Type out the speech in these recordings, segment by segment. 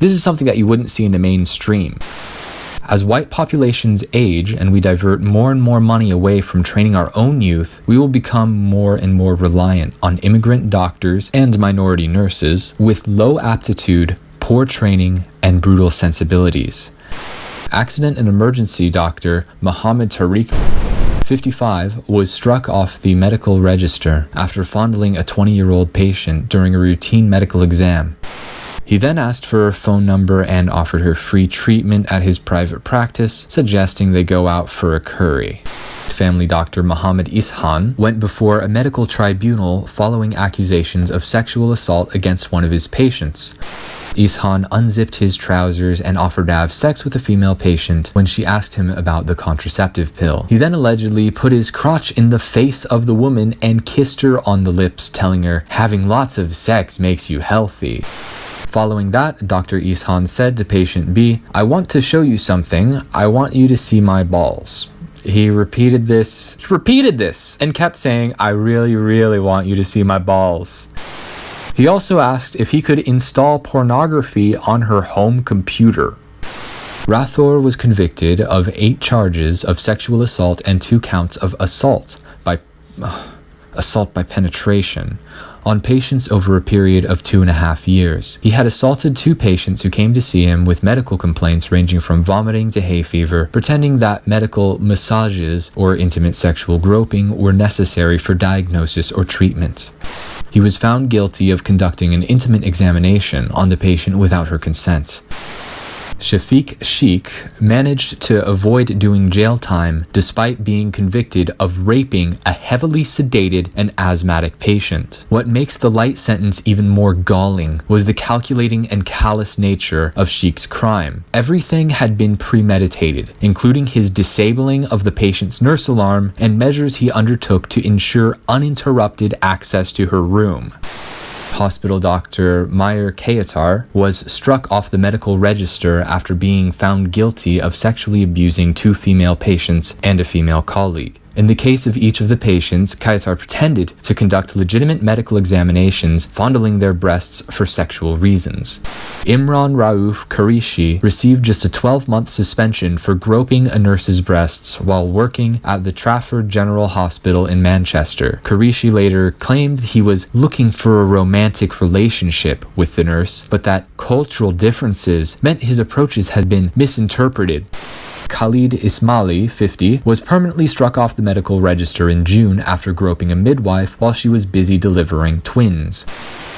This is something that you wouldn't see in the mainstream. As white populations age and we divert more and more money away from training our own youth, we will become more and more reliant on immigrant doctors and minority nurses with low aptitude, poor training, and brutal sensibilities. Accident and emergency doctor Mohammed Tariq, 55, was struck off the medical register after fondling a 20-year-old patient during a routine medical exam. He then asked for her phone number and offered her free treatment at his private practice, suggesting they go out for a curry. Family doctor Mohammed Ishan went before a medical tribunal following accusations of sexual assault against one of his patients. Ishan unzipped his trousers and offered to have sex with a female patient when she asked him about the contraceptive pill. He then allegedly put his crotch in the face of the woman and kissed her on the lips, telling her, "Having lots of sex makes you healthy." Following that, Dr. Ishan said to patient B, "I want to show you something. I want you to see my balls." He repeated this, and kept saying, "I really, really want you to see my balls." He also asked if he could install pornography on her home computer. Rathor was convicted of 8 charges of sexual assault and 2 counts of assault by penetration on patients over a period of 2.5 years. He had assaulted 2 patients who came to see him with medical complaints ranging from vomiting to hay fever, pretending that medical massages or intimate sexual groping were necessary for diagnosis or treatment. He was found guilty of conducting an intimate examination on the patient without her consent. Shafiq Sheikh managed to avoid doing jail time despite being convicted of raping a heavily sedated and asthmatic patient. What makes the light sentence even more galling was the calculating and callous nature of Sheikh's crime. Everything had been premeditated, including his disabling of the patient's nurse alarm and measures he undertook to ensure uninterrupted access to her room. Hospital doctor Meyer Kayatar was struck off the medical register after being found guilty of sexually abusing 2 female patients and a female colleague. In the case of each of the patients, Kayatar pretended to conduct legitimate medical examinations, fondling their breasts for sexual reasons. Imran Rauf Qureshi received just a 12-month suspension for groping a nurse's breasts while working at the Trafford General Hospital in Manchester. Qureshi later claimed he was looking for a romantic relationship with the nurse, but that cultural differences meant his approaches had been misinterpreted. Khalid Ismaili, 50, was permanently struck off the medical register in June after groping a midwife while she was busy delivering twins.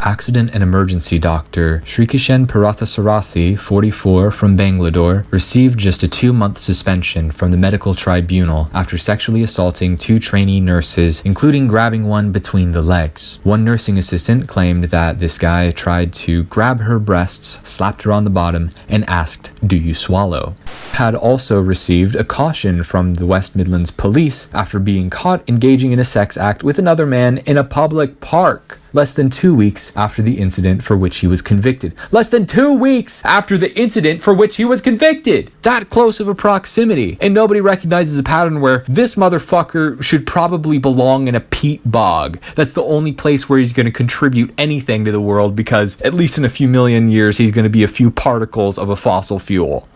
Accident and emergency doctor Shrikishan Parathasarathi, 44, from Bangalore, received just a 2-month suspension from the medical tribunal after sexually assaulting 2 trainee nurses, including grabbing one between the legs. One nursing assistant claimed that this guy tried to grab her breasts, slapped her on the bottom, and asked, "Do you swallow?" Had also received a caution from the West Midlands Police after being caught engaging in a sex act with another man in a public park, less than 2 weeks after the incident for which he was convicted. Less than 2 weeks after the incident for which he was convicted! That close of a proximity. And nobody recognizes a pattern where this motherfucker should probably belong in a peat bog. That's the only place where he's going to contribute anything to the world, because at least in a few million years he's going to be a few particles of a fossil fuel.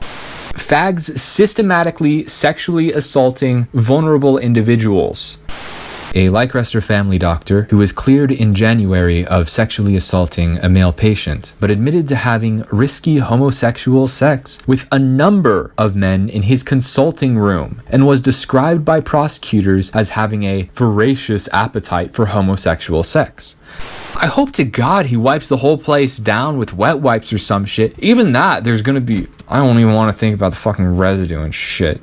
Fags systematically sexually assaulting vulnerable individuals. A Leicester family doctor who was cleared in January of sexually assaulting a male patient, but admitted to having risky homosexual sex with a number of men in his consulting room, and was described by prosecutors as having a voracious appetite for homosexual sex. I hope to God he wipes the whole place down with wet wipes or some shit. Even that, there's gonna be... I don't even want to think about the fucking residue and shit.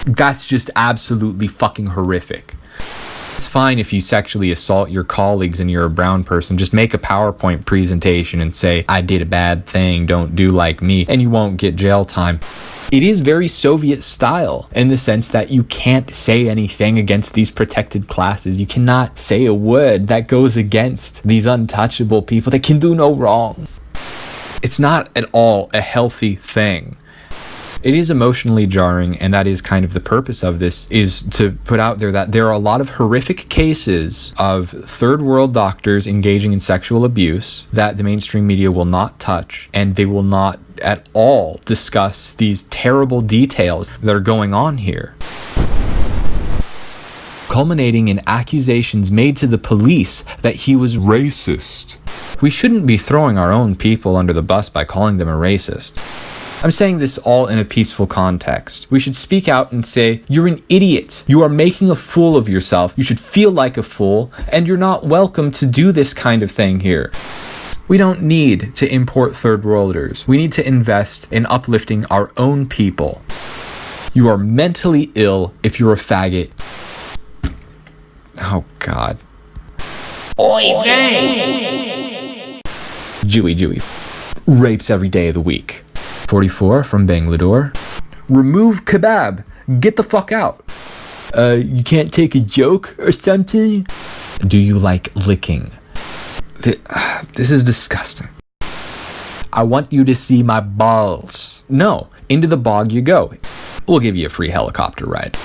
That's just absolutely fucking horrific. It's fine if you sexually assault your colleagues and you're a brown person. Just make a PowerPoint presentation and say, "I did a bad thing, don't do like me," and you won't get jail time. It is very Soviet style in the sense that you can't say anything against these protected classes. You cannot say a word that goes against these untouchable people that can do no wrong. It's not at all a healthy thing. It is emotionally jarring, and that is kind of the purpose of this, is to put out there that there are a lot of horrific cases of third world doctors engaging in sexual abuse that the mainstream media will not touch, and they will not at all discuss these terrible details that are going on here, culminating in accusations made to the police that he was racist. We shouldn't be throwing our own people under the bus by calling them a racist. I'm saying this all in a peaceful context. We should speak out and say, you're an idiot. You are making a fool of yourself. You should feel like a fool, and you're not welcome to do this kind of thing here. We don't need to import third worlders. We need to invest in uplifting our own people. You are mentally ill if you're a faggot. Oh, God. Oy vey! Jewy. Rapes every day of the week. 44 from Bangalore. Remove kebab. Get the fuck out. You can't take a joke or something? Do you like licking? This is disgusting. I want you to see my balls. No, into the bog you go. We'll give you a free helicopter ride.